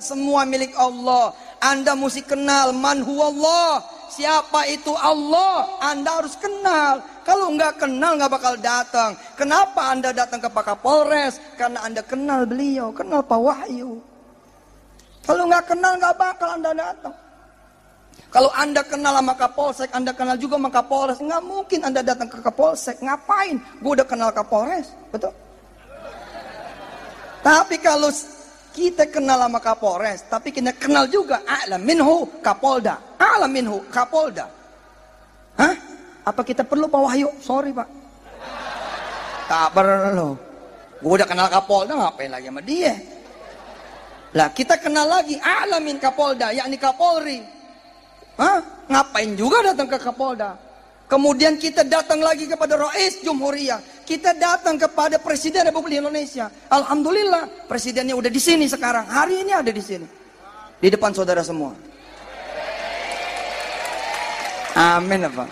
semua milik Allah. Anda mesti kenal man huwallah. Siapa itu Allah? Anda harus kenal. Kalau nggak kenal nggak bakal datang. Kenapa Anda datang ke Pak Kapolres? Karena Anda kenal beliau, kenal Pak Wahyu. Kalau nggak kenal nggak bakal Anda datang. Kalau Anda kenal sama Kapolsek, Anda kenal juga sama Kapolres, nggak mungkin Anda datang ke Kapolsek. Ngapain? Gue udah kenal Kapolres, betul? Tapi kalau kita kenal sama Kapolres, tapi kita kenal juga a'lam minhu Kapolda, a'lam minhu Kapolda. Hah? Apa kita perlu Pak Wahyu? Sorry Pak, tak perlu. Gue udah kenal Kapolda, ngapain lagi sama dia? Lah kita kenal lagi a'lam min Kapolda, yakni Kapolri. Hah? Ngapain juga datang ke Kapolda? Kemudian kita datang lagi kepada Rais Jumhuriyah. Kita datang kepada Presiden Republik Indonesia. Alhamdulillah, presidennya udah di sini sekarang. Hari ini ada di sini. Di depan saudara semua. Amin apa?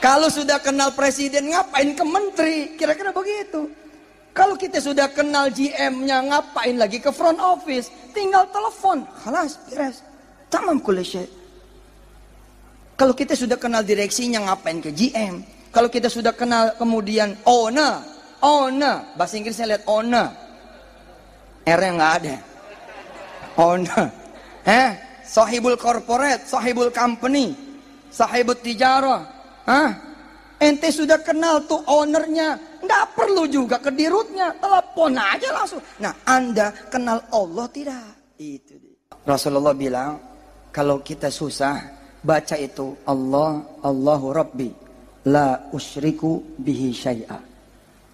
Kalau sudah kenal presiden, ngapain ke menteri? Kira-kira begitu. Kalau kita sudah kenal GM-nya, ngapain lagi ke front office? Tinggal telepon. Khalas, beres. Tamam kulli syai'. Kalau kita sudah kenal direksinya, ngapain ke GM? Kalau kita sudah kenal kemudian owner, bahasa Inggrisnya lihat owner, R-nya nggak ada, owner, sahibul corporate, sahibul company, sahibul tijarah, ente sudah kenal tuh ownernya, nggak perlu juga ke dirutnya, telepon aja langsung. Nah, Anda kenal Allah tidak? Itu dia. Rasulullah bilang, kalau kita susah, baca itu Allah, Allahu Rabbi, la usyriku bihi syai'a.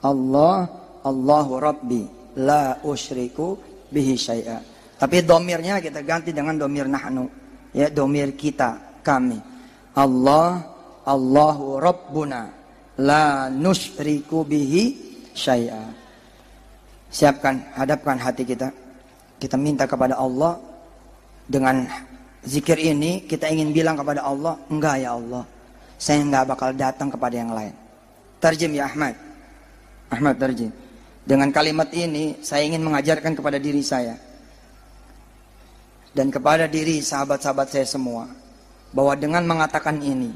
Allah, Allahu Rabbi, la usyriku bihi syai'a. Tapi domirnya kita ganti dengan domir nahnu, ya, domir kita, kami. Allah, Allahu Rabbuna, la nusyriku bihi syai'a. Siapkan, hadapkan hati kita. Kita minta kepada Allah dengan zikir ini, kita ingin bilang kepada Allah, enggak ya Allah, saya enggak bakal datang kepada yang lain. Terjem ya Ahmad. Ahmad terjem. Dengan kalimat ini, saya ingin mengajarkan kepada diri saya dan kepada diri sahabat-sahabat saya semua, bahwa dengan mengatakan ini,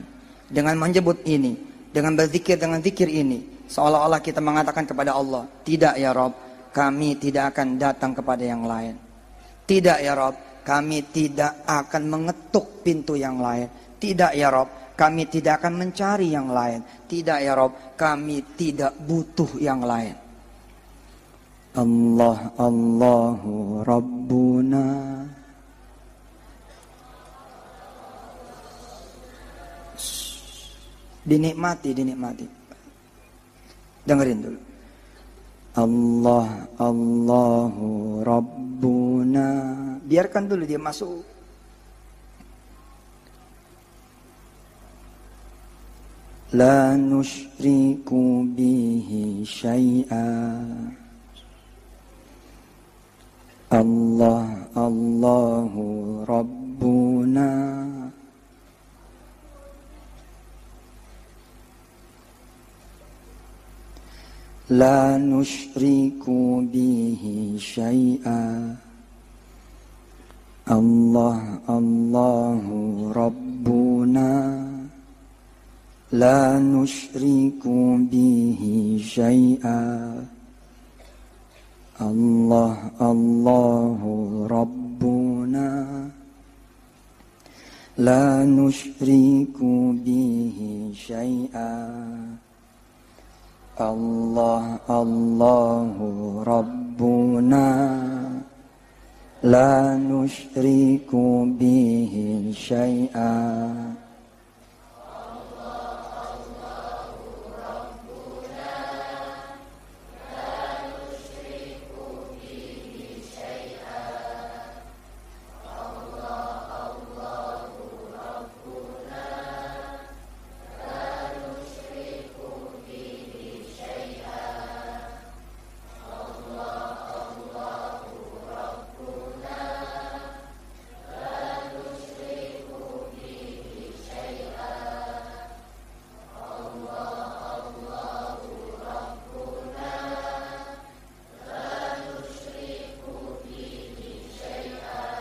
dengan menyebut ini, dengan berzikir dengan zikir ini, seolah-olah kita mengatakan kepada Allah, tidak ya Rabb, kami tidak akan datang kepada yang lain. Tidak ya Rabb, kami tidak akan mengetuk pintu yang lain. Tidak ya Rabb, kami tidak akan mencari yang lain. Tidak ya Rabb, kami tidak butuh yang lain. Allah, Allahu Rabbuna. Dinikmati, dinikmati. Dengerin dulu. Allah, Allahu Rabbuna. Biarkan dulu dia masuk. La nusyriku bihi syai'a. Allah, Allahu Rabbuna. La nusyriku bihi syai'a. Allah, Allahu Rabbuna. La nusyriku bihi syai'a. Allah, Allahu Rabbuna. La nusyriku bihi syai'a. Allah, Allahu Rabbuna. La nusyriku bihi syai'a.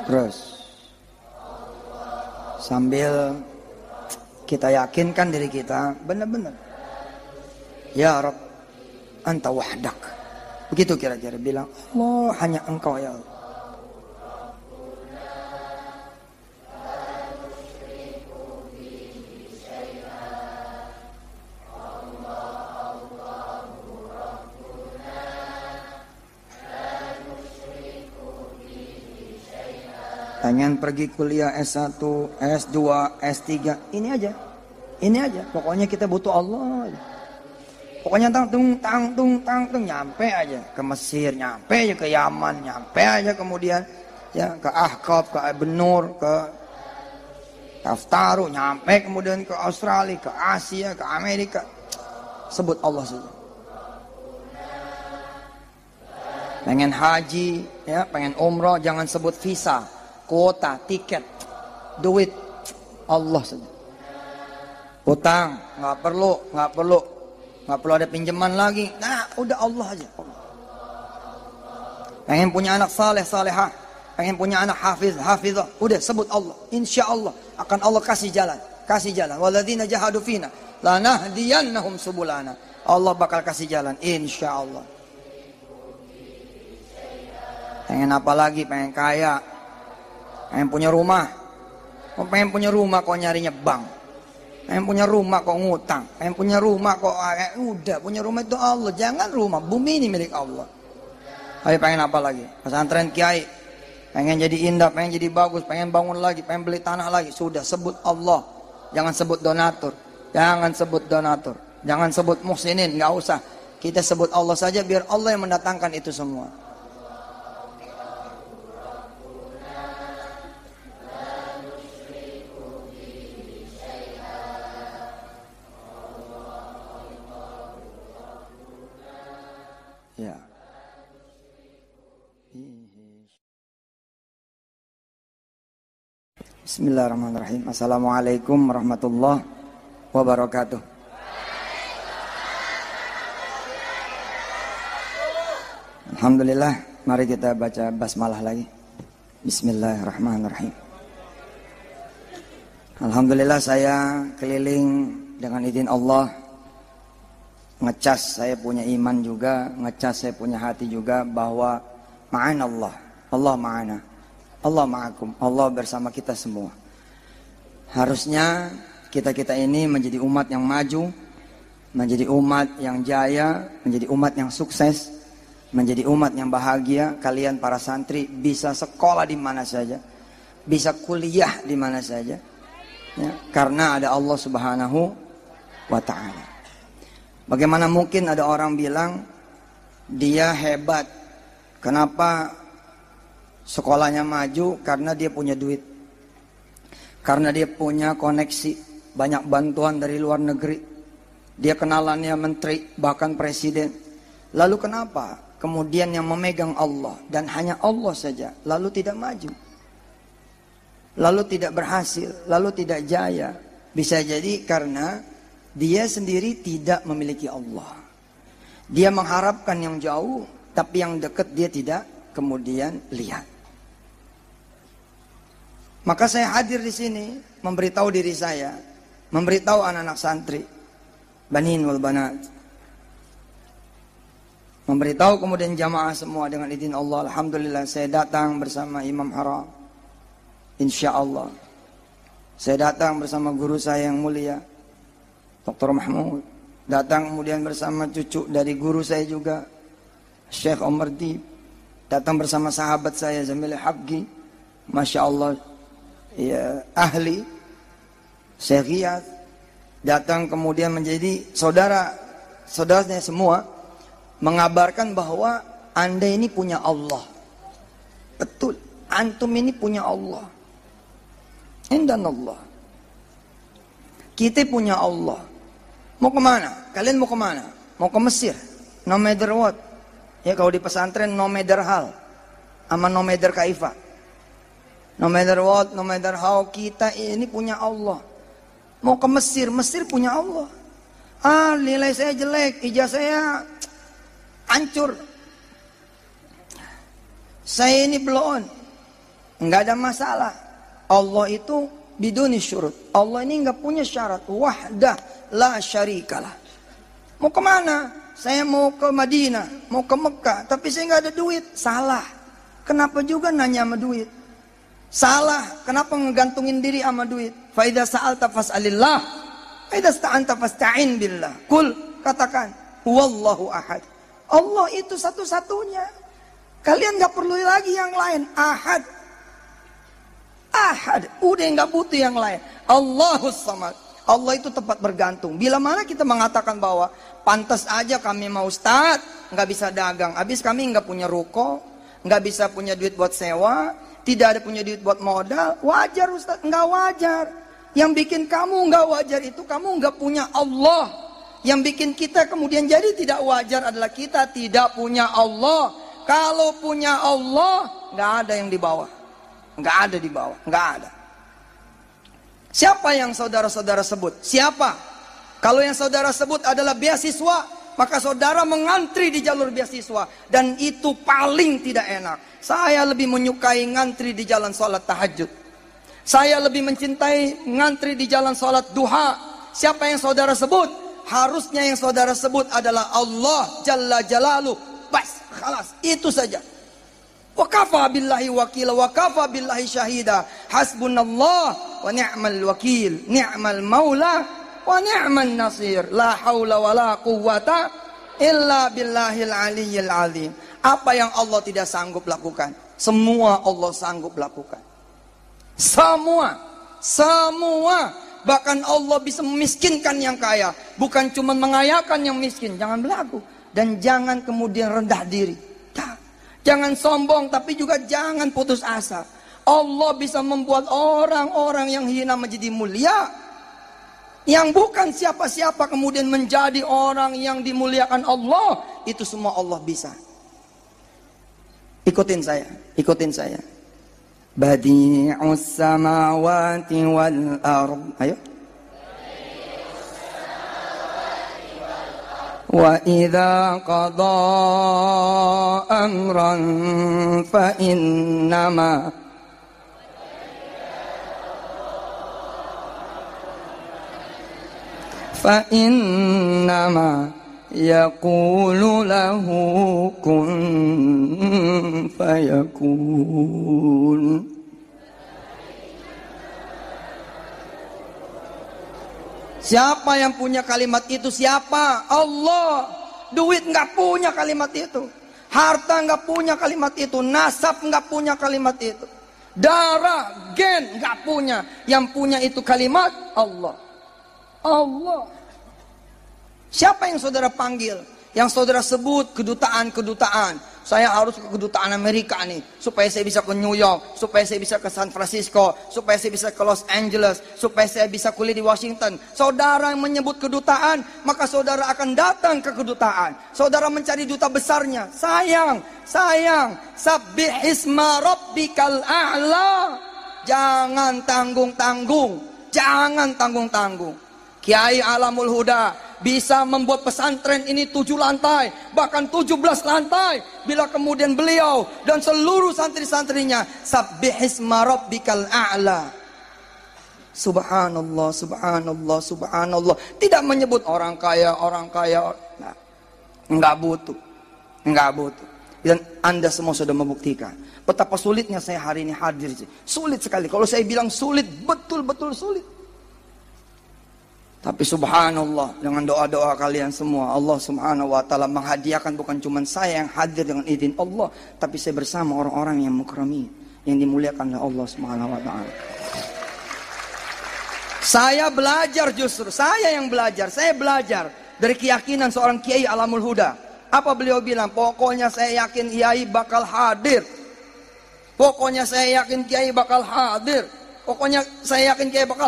Terus sambil kita yakinkan diri kita benar-benar, ya Rabb anta wahdak. Begitu kira-kira bilang, Allah hanya engkau ya Allah. Pengen pergi kuliah S1, S2, S3, ini aja. Pokoknya kita butuh Allah aja. Pokoknya tang, nyampe aja ke Mesir, nyampe aja ke Yaman, nyampe aja kemudian ya ke Ahqaf, ke Benur, ke Taftaru, nyampe kemudian ke Australia, ke Asia, ke Amerika. Sebut Allah saja. Pengen haji, ya, pengen umroh, jangan sebut visa, kuota, tiket, duit, Allah saja. Utang nggak perlu ada pinjaman lagi. Nah, udah Allah aja. Pengen punya anak saleh, salehah, pengen punya anak hafiz, hafizah, udah sebut Allah. Insya Allah akan Allah kasih jalan. Walladzina jahadu fina lanahdiyannahum subulana. Allah bakal kasih jalan, insya Allah. Pengen apa lagi? Pengen kaya, pengen punya rumah. Pengen punya rumah kok nyarinya bank. Pengen punya rumah kok ngutang. Pengen punya rumah kok udah punya rumah itu Allah. Jangan rumah, bumi ini milik Allah. Ayo pengen apa lagi? Pesantren kiai. Pengen jadi indah, pengen jadi bagus, pengen bangun lagi, pengen beli tanah lagi. Sudah sebut Allah. Jangan sebut donatur. Jangan sebut muhsinin, nggak usah. Kita sebut Allah saja biar Allah yang mendatangkan itu semua. Ya. Bismillahirrahmanirrahim. Assalamualaikum warahmatullahi wabarakatuh. Alhamdulillah, mari kita baca basmalah lagi. Bismillahirrahmanirrahim. Alhamdulillah, saya keliling dengan izin Allah, ngecas saya punya iman juga, ngecas saya punya hati juga bahwa ma'ana Allah, Allah ma'ana, Allah ma'akum, Allah bersama kita semua. Harusnya kita ini menjadi umat yang maju, menjadi umat yang jaya, menjadi umat yang sukses, menjadi umat yang bahagia. Kalian para santri bisa sekolah di mana saja, bisa kuliah di mana saja, ya, karena ada Allah Subhanahu wa ta'ala. Bagaimana mungkin ada orang bilang dia hebat, kenapa sekolahnya maju? Karena dia punya duit, karena dia punya koneksi, banyak bantuan dari luar negeri, dia kenalannya menteri, bahkan presiden. Lalu kenapa kemudian yang memegang Allah dan hanya Allah saja lalu tidak maju, lalu tidak berhasil, lalu tidak jaya? Bisa jadi karena dia sendiri tidak memiliki Allah. Dia mengharapkan yang jauh, tapi yang dekat dia tidak kemudian lihat. Maka saya hadir di sini memberitahu diri saya, memberitahu anak-anak santri, banin wal banat, memberitahu kemudian jamaah semua dengan izin Allah. Alhamdulillah, saya datang bersama Imam Haram. Insya Allah saya datang bersama guru saya yang mulia Dr. Mahmud, datang kemudian bersama cucu dari guru saya juga Syekh Omar Dib, datang bersama sahabat saya Zamil Habgi, Masya Allah, ya, ahli Syekh Riyad, datang kemudian menjadi saudaranya semua, mengabarkan bahwa Anda ini punya Allah. Betul, antum ini punya Allah. Indan Allah. Kita punya Allah. Mau kemana? Kalian mau kemana? Mau ke Mesir? No matter what. Ya, kalau di pesantren no matter hal, sama no matter kaifa. No matter what, no matter how, kita ini punya Allah. Mau ke Mesir, Mesir punya Allah. Nilai saya jelek, ijazah saya hancur, saya ini blow on. Nggak ada masalah. Allah itu biduni syurut. Allah ini nggak punya syarat. Wahdah la syarikalah. Mau kemana? Saya mau ke Madinah, mau ke Mekah, tapi saya nggak ada duit. Salah. Kenapa juga nanya sama duit? Salah. Kenapa ngegantungin diri sama duit? Fa idza sa'alta fas'alillah. Fa idza sta'anta fasta'in billah. Kul, katakan, huwallahu ahad. Allah itu satu-satunya. Kalian nggak perlu lagi yang lain. Ahad. Ahad. Udah nggak butuh yang lain. Allahus samad. Allah itu tempat bergantung. Bila mana kita mengatakan bahwa pantas aja kami mau ustad, nggak bisa dagang. Habis kami nggak punya ruko, nggak bisa punya duit buat sewa, tidak ada punya duit buat modal. Wajar ustad? Nggak wajar. Yang bikin kamu nggak wajar itu kamu nggak punya Allah. Yang bikin kita kemudian jadi tidak wajar adalah kita tidak punya Allah. Kalau punya Allah, nggak ada yang di bawah. Nggak ada di bawah, nggak ada. Siapa yang saudara-saudara sebut? Siapa? Kalau yang saudara sebut adalah beasiswa, maka saudara mengantri di jalur beasiswa. Dan itu paling tidak enak. Saya lebih menyukai ngantri di jalan sholat tahajud. Saya lebih mencintai ngantri di jalan sholat duha. Siapa yang saudara sebut? Harusnya yang saudara sebut adalah Allah Jalla Jalaluh. Bas, khalas, itu saja. Wa kafa billahi wakila wa kafa billahi syahida. Hasbunallah wa ni'mal wakil, ni'mal maula wa ni'man nasir. La haula wa la quwwata illa billahil aliyyil azim. Apa yang Allah tidak sanggup lakukan, semua Allah sanggup lakukan. Semua. Bahkan Allah bisa memiskinkan yang kaya, bukan cuma mengayakan yang miskin. Jangan berlaku. Dan jangan kemudian rendah diri. Jangan sombong, tapi juga jangan putus asa. Allah bisa membuat orang-orang yang hina menjadi mulia. Yang bukan siapa-siapa kemudian menjadi orang yang dimuliakan Allah. Itu semua Allah bisa. Ikutin saya, ikutin saya. Badi'us samawati wal ard. Ayo. Wa idza qada amran fa innama yaqulu lahu kun fayakun. Siapa yang punya kalimat itu? Siapa? Allah. Duit nggak punya kalimat itu. Harta nggak punya kalimat itu. Nasab nggak punya kalimat itu. Darah, gen nggak punya. Yang punya itu kalimat Allah. Allah. Siapa yang saudara panggil? Yang saudara sebut kedutaan-kedutaan. Saya harus ke kedutaan Amerika nih, supaya saya bisa ke New York, supaya saya bisa ke San Francisco, supaya saya bisa ke Los Angeles, supaya saya bisa kuliah di Washington. Saudara yang menyebut kedutaan, maka saudara akan datang ke kedutaan. Saudara mencari duta besarnya. Sayang, sabbihisma rabbikal a'la. Jangan tanggung-tanggung. Jangan tanggung-tanggung. Kiai Alamul Huda bisa membuat pesantren ini 7 lantai, bahkan 17 lantai. Bila kemudian beliau dan seluruh santri-santrinya sabbihisma rabbikal a'la. Subhanallah, subhanallah, subhanallah. Tidak menyebut orang kaya. Nah, enggak butuh. Dan Anda semua sudah membuktikan betapa sulitnya saya hari ini hadir. Sulit sekali. Kalau saya bilang sulit, betul-betul sulit. Tapi subhanallah, dengan doa-doa kalian semua, Allah subhanahu wa ta'ala menghadiahkan bukan cuma saya yang hadir dengan izin Allah, tapi saya bersama orang-orang yang mukrami, yang dimuliakan oleh Allah subhanahu wa ta'ala. Saya belajar justru, saya belajar dari keyakinan seorang Kiai Alamul Huda. Apa beliau bilang? Pokoknya saya yakin Kiai bakal hadir. Pokoknya saya yakin Kiai bakal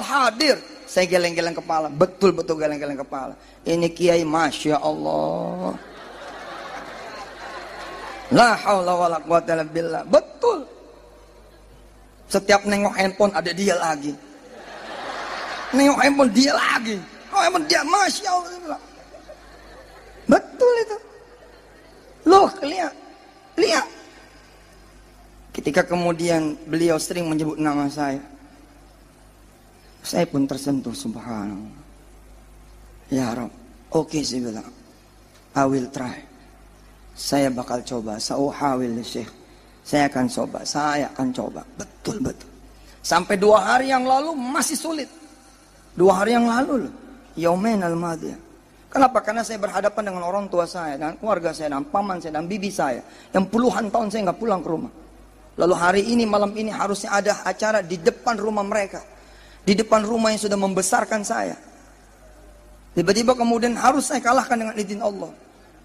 hadir. Saya geleng-geleng kepala, betul-betul geleng-geleng kepala. Ini Kiai, Masya Allah. La haula wa la quwwata illa billah. Betul. Setiap nengok handphone ada dia lagi. Nengok handphone dia lagi. Oh, handphone dia, Masya Allah. Betul itu. Loh, lihat. Ketika kemudian beliau sering menyebut nama saya pun tersentuh, subhanallah. Ya Rabb, oke, saya bilang, I will try. Saya bakal coba, sauhawil Syekh. Saya akan coba. Betul. Sampai 2 hari yang lalu masih sulit. 2 hari yang lalu loh. Yaumain al-madiyah. Kenapa? Karena saya berhadapan dengan orang tua saya, dengan keluarga saya, dengan paman saya, dan bibi saya. Yang puluhan tahun saya nggak pulang ke rumah. Lalu hari ini, malam ini harusnya ada acara di depan rumah mereka. Di depan rumah yang sudah membesarkan saya. Tiba-tiba kemudian harus saya kalahkan dengan izin Allah.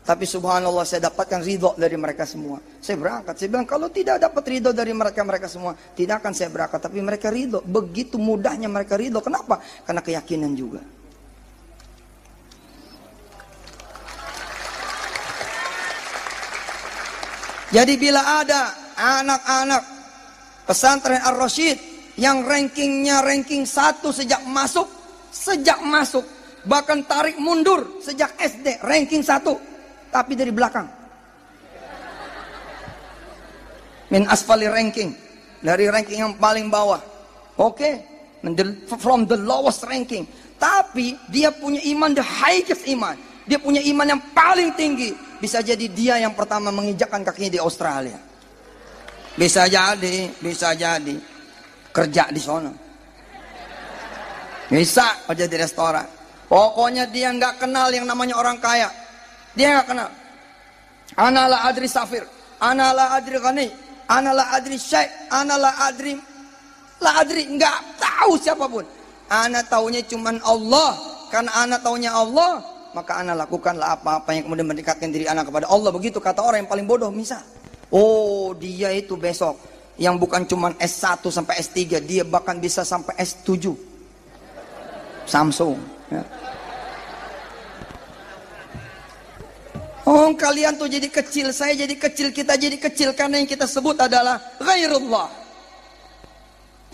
Tapi subhanallah, saya dapatkan ridho dari mereka semua. Saya berangkat, saya bilang kalau tidak dapat ridho dari mereka semua, tidak akan saya berangkat. Tapi mereka ridho, begitu mudahnya mereka ridho. Kenapa? Karena keyakinan juga. Jadi bila ada anak-anak pesantren Ar-Rasyid yang rankingnya ranking 1 sejak masuk, bahkan tarik mundur sejak SD ranking 1. Tapi dari belakang, min asfali ranking, dari ranking yang paling bawah, oke, from the lowest ranking. Tapi dia punya iman, the highest iman. Dia punya iman yang paling tinggi. Bisa jadi dia yang pertama menginjakkan kakinya di Australia. Bisa jadi kerja di sana. Bisa kerja di restoran. Pokoknya dia nggak kenal yang namanya orang kaya. Dia nggak kenal. Ana la adri safir, ana la adri ghani, ana la adri syekh, ana la adri nggak tahu siapapun. Ana taunya cuman Allah. Karena ana taunya Allah, maka ana lakukanlah apa-apa yang kemudian mendekatkan diri ana kepada Allah. Begitu kata orang yang paling bodoh. Misal, oh dia itu besok yang bukan cuman S1 sampai S3, dia bahkan bisa sampai S7. Samsung. Ya. Oh kalian tuh jadi kecil, saya jadi kecil, kita jadi kecil karena yang kita sebut adalah ghairullah.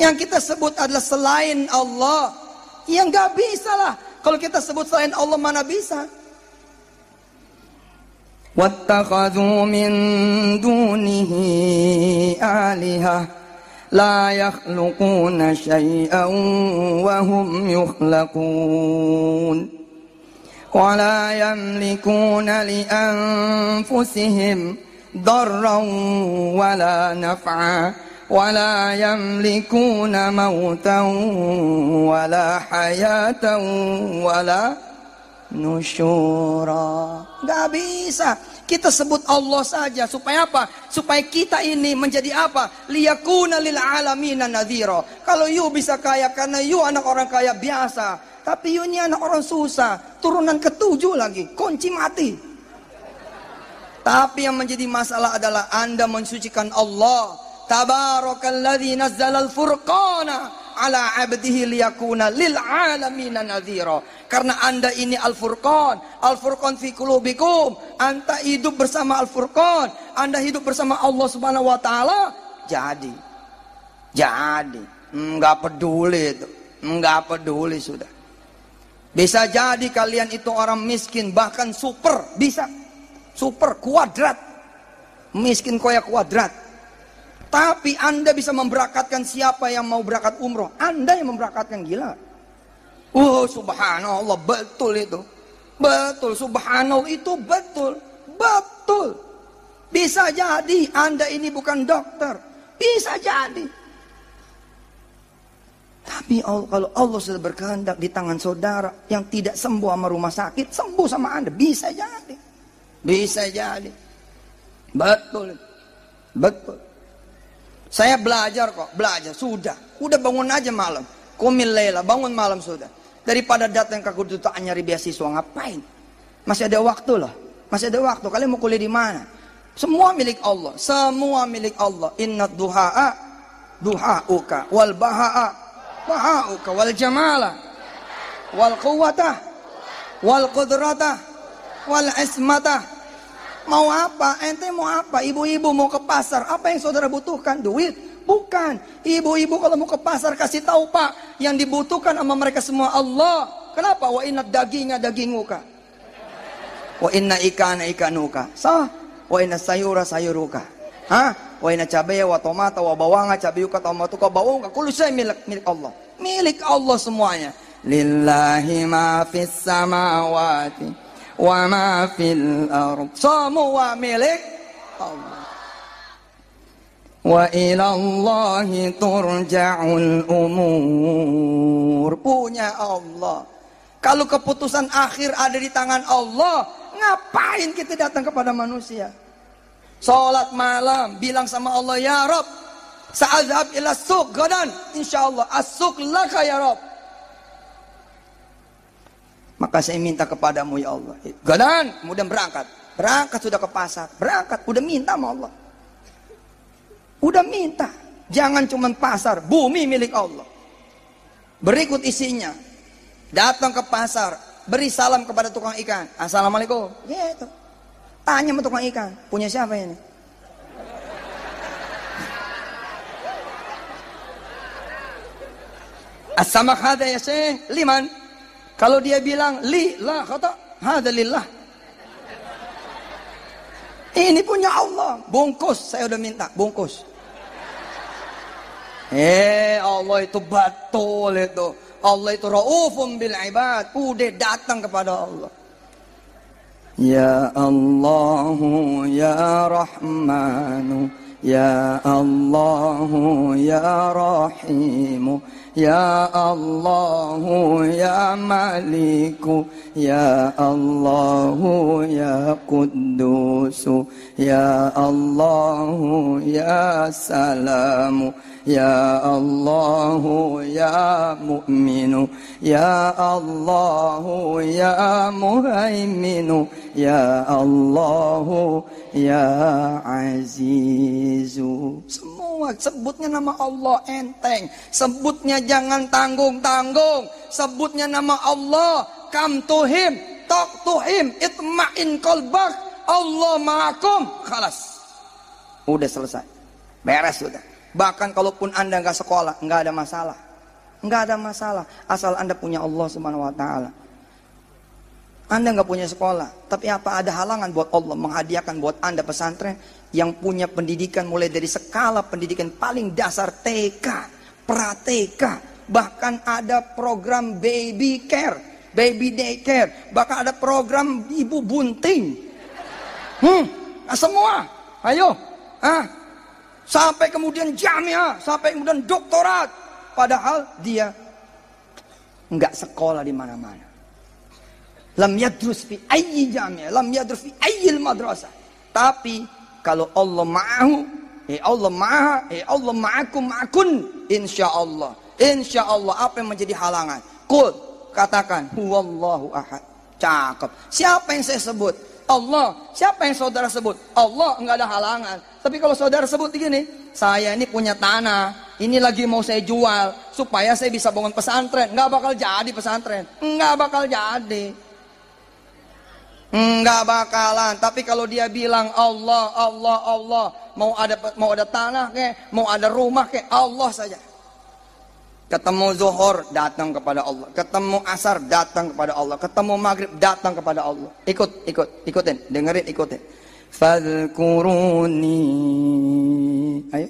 Yang kita sebut adalah selain Allah. Yang gak bisa lah. Kalau kita sebut selain Allah, mana bisa? Wattakhadhu min dunihi alihah la yakhluquna syai'an wa hum yukhlaqun. ولا يملكون لأنفسهم ضرا ولا نفعا ولا يملكون موتا ولا حياة ولا نشورا. Gak bisa. Kita sebut Allah saja supaya apa? Supaya kita ini menjadi apa? Liyakuna lil alamina nadhira. Kalau you bisa kaya karena you anak orang kaya biasa. Tapi you ini anak orang susah, turunan ke-7 lagi, kunci mati. Tapi yang menjadi masalah adalah Anda mensucikan Allah. Tabarakalladzi nazzalal furqana ala 'abdihi liyakuna lil 'alamina nadhira. Karena Anda ini Al-Furqan, Al-Furqan fi qulubikum. Anda hidup bersama Al-Furqan, Anda hidup bersama Allah Subhanahu wa taala. Jadi enggak peduli sudah. Bisa jadi kalian itu orang miskin, bahkan super, bisa. Super, kuadrat. Miskin koya kuadrat. Tapi Anda bisa memberangkatkan siapa yang mau berangkat umroh. Anda yang memberangkatkan, gila. Subhanallah, betul itu. Betul, subhanallah itu betul. Betul. Bisa jadi Anda ini bukan dokter. Bisa jadi. Tapi kalau Allah sudah berkehendak di tangan saudara yang tidak sembuh sama rumah sakit, sembuh sama Anda. Bisa jadi. Bisa jadi. Betul. Betul. Saya belajar kok. Belajar. Sudah bangun aja malam. Qumil laila, bangun malam sudah. Daripada datang ke kedutaan nyari beasiswa, ngapain? Masih ada waktu loh. Masih ada waktu. Kalian mau kuliah di mana? Semua milik Allah. Semua milik Allah. Inna duha'a duha'uka wal baha'a bahauka wal jamala wal quwwata wal qudrata wal ismata. Mau apa? Ente mau apa? Ibu-ibu mau ke pasar, apa yang saudara butuhkan? Duit? Bukan. Ibu-ibu kalau mau ke pasar kasih tahu Pak, yang dibutuhkan sama mereka semua Allah. Kenapa? Wa inna daginguka wa inna ikana ikanuka sah wa inna sayura sayuruka. Wa inna cabaya wa tomata wa bawanga cabiyuka tomatuka bawanga kullu syai milik Allah. Milik Allah semuanya. Lillahi ma fis samawati wa ma fil ardh. Semua milik Allah. Wa ilallahi turja'ul umur. Punya Allah. Kalau keputusan akhir ada di tangan Allah, ngapain kita datang kepada manusia? Salat malam, bilang sama Allah, ya Rabb, sa'adhab ila suq gadan, insyaallah as-suq laka ya Rabb. Maka saya minta kepadamu ya Allah. Gadan, kemudian berangkat. Berangkat sudah ke pasar, berangkat, udah minta sama Allah. Udah minta. Jangan cuma pasar, bumi milik Allah. Berikut isinya. Datang ke pasar, beri salam kepada tukang ikan. Assalamualaikum. Gitu. Tanya sama tukang ikan, punya siapa ini? As-samak hada ya syekh, liman. Kalau dia bilang li la kata hada lillah. Ini punya Allah. Bungkus, saya udah minta, bungkus. Allah itu betul itu. Allah itu raufum bil ibad. Udah datang kepada Allah. Ya Allahu ya Rahmanu, ya Allahu ya Rahimu, ya Allahu ya Maliku, ya Allahu ya Quddusu, ya Allahu ya Salamu, ya Allahu ya Mu'minu, ya Allahu ya Muhaiminu, ya Allahu ya Azizu. Semua sebutnya nama Allah enteng. Sebutnya jangan tanggung-tanggung. Sebutnya nama Allah. Come to him, talk to him, itma'in qalbak. Allah ma'akum. Khalas. Udah selesai. Beres sudah. Bahkan kalaupun Anda nggak sekolah, nggak ada masalah. Nggak ada masalah. Asal Anda punya Allah Subhanahu wa ta'ala. Anda nggak punya sekolah, tapi apa ada halangan buat Allah menghadiahkan buat Anda pesantren yang punya pendidikan mulai dari skala pendidikan paling dasar TK, pra-TK, bahkan ada program baby care, baby daycare, bahkan ada program ibu bunting. Semua, ayo, sampai kemudian jamiah, sampai kemudian doktorat, padahal dia nggak sekolah di mana-mana. Lam yadrus fi ayyi jami'ah, lam yadrus fi ayyil madrasah. Tapi kalau Allah ma'ahu, Allah maha, Allah ma'akum ma'akun, insyaallah. Insyaallah apa yang menjadi halangan? Qul, katakan huwallahu ahad. Cakep. Siapa yang saya sebut? Allah. Siapa yang saudara sebut? Allah, enggak ada halangan. Tapi kalau saudara sebut begini, saya ini punya tanah, ini lagi mau saya jual supaya saya bisa bangun pesantren. Enggak bakal jadi pesantren. Enggak bakal jadi. Enggak bakalan. Tapi kalau dia bilang Allah, Allah, Allah, mau ada tanah kek, mau ada rumah kek, Allah saja. Ketemu zuhur, datang kepada Allah. Ketemu asar, datang kepada Allah. Ketemu maghrib, datang kepada Allah. Ikutin, dengerin, ikutin. Fadhkuruni. Ayo.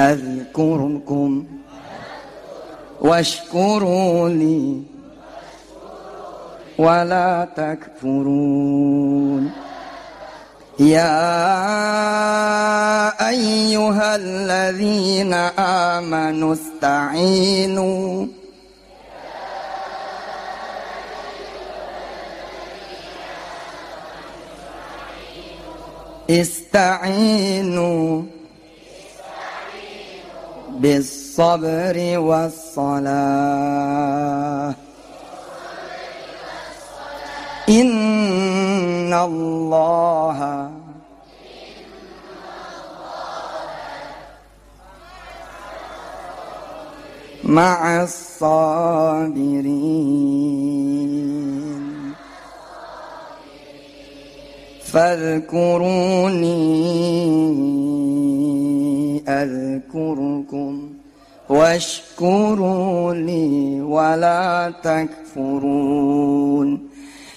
Azkurukum. Washkuruni. Wala takfurun. Ya ayyuhalladzina amanu ista'inu. Ista'inu bis sabri was salah. Inna Allah ma'as sabirin. Fadhkuruni adhkurkum washkuruni wala takfurun.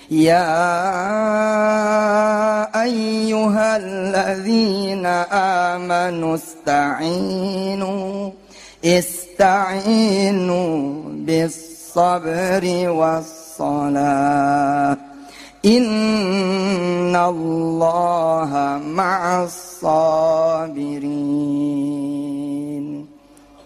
Ya ayyuhalladzina amanu ista'inu bis sabri was salah. Innallaha ma'as sabirin.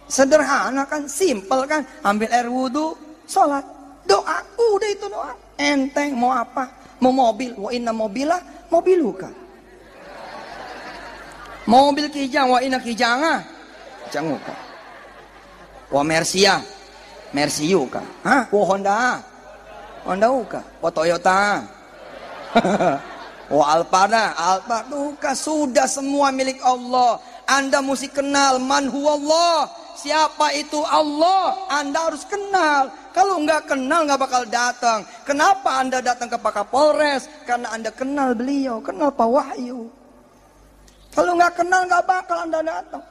Sederhana kan, simpel kan, ambil air wudu, sholat, doa, udah itu doa. Enteng, mau apa? Mau mobil, wa inna mobilah, mobiluka. Mobil kijang, wa inna kijanga, janguka. Wa mersia, mersiuka. Hah? Wa Honda, Hondauka. Wa Toyota. Wa Alphada, Alphaduka. Sudah semua milik Allah. Anda mesti kenal man huwallah. Siapa itu Allah? Anda harus kenal. Kalau nggak kenal nggak bakal datang. Kenapa Anda datang ke Pak Kapolres? Karena Anda kenal beliau, kenal Pak Wahyu. Kalau nggak kenal nggak bakal Anda datang.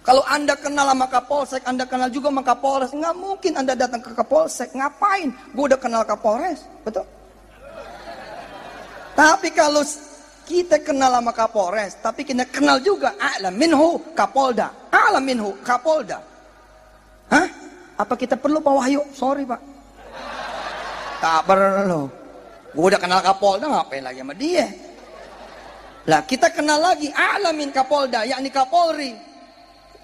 Kalau Anda kenal sama Kapolsek, Anda kenal juga sama Kapolres, nggak mungkin Anda datang ke Kapolsek. Ngapain? Gue udah kenal Kapolres, betul? Tapi kalau kita kenal sama Kapolres, tapi kita kenal juga a'lam minhu Kapolda, a'lam minhu Kapolda. Hah? Apa kita perlu Pak Wahyu? Sorry Pak, tak perlu. Gue udah kenal Kapolda, ngapain lagi sama dia? Lah kita kenal lagi a'lam min Kapolda, yakni Kapolri.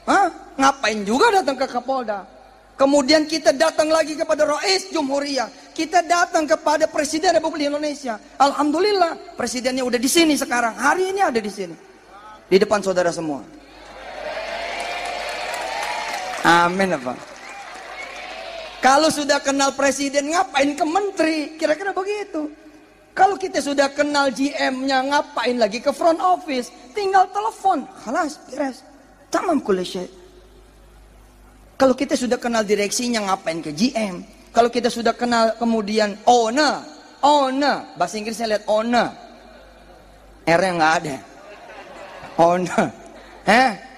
Hah? Ngapain juga datang ke Kapolda? Kemudian kita datang lagi kepada Rais Jumhuriyah. Kita datang kepada Presiden Republik Indonesia. Alhamdulillah, presidennya udah di sini sekarang. Hari ini ada di sini. Di depan saudara semua. Amin apa? Kalau sudah kenal presiden, ngapain ke menteri? Kira-kira begitu. Kalau kita sudah kenal GM-nya, ngapain lagi ke front office? Tinggal telepon. Khalas, beres. Tamam kulli syai'. Kalau kita sudah kenal direksinya, ngapain ke GM? Kalau kita sudah kenal kemudian owner, bahasa Inggrisnya lihat owner, R-nya nggak ada, owner,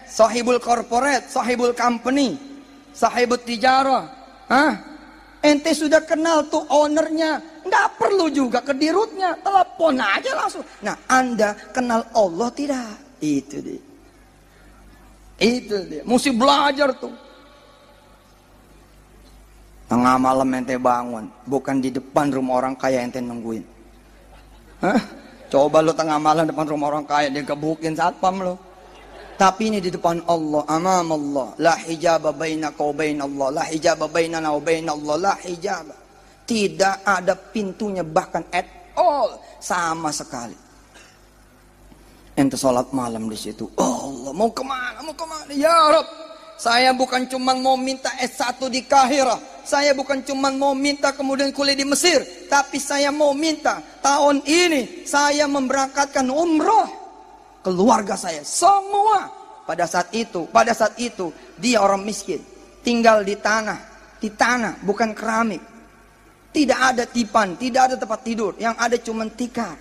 sahibul corporate, sahibul company, sahibul tijarah, ente sudah kenal tuh ownernya, nggak perlu juga ke dirutnya, telepon aja langsung. Nah, Anda kenal Allah tidak? Itu dia, mesti belajar tuh. Tengah malam ente bangun, bukan di depan rumah orang kaya ente nungguin. Hah? Coba lu tengah malam depan rumah orang kaya, dia gebukin satpam lu. Tapi ini di depan Allah, amam Allah. La hijaba bainaka wa bain Allah, la hijaba bainana wa bain Allah, la hijaba. Tidak ada pintunya bahkan at all, sama sekali. Ente sholat malam di situ. Oh Allah, mau kemana? Mau kemana? Ya Rabb, saya bukan cuma mau minta S1 di Kahirah. Saya bukan cuma mau minta kemudian kuliah di Mesir, tapi saya mau minta tahun ini saya memberangkatkan umroh keluarga saya semua. Pada saat itu dia orang miskin, tinggal di tanah bukan keramik, tidak ada tipan, tidak ada tempat tidur, yang ada cuma tikar,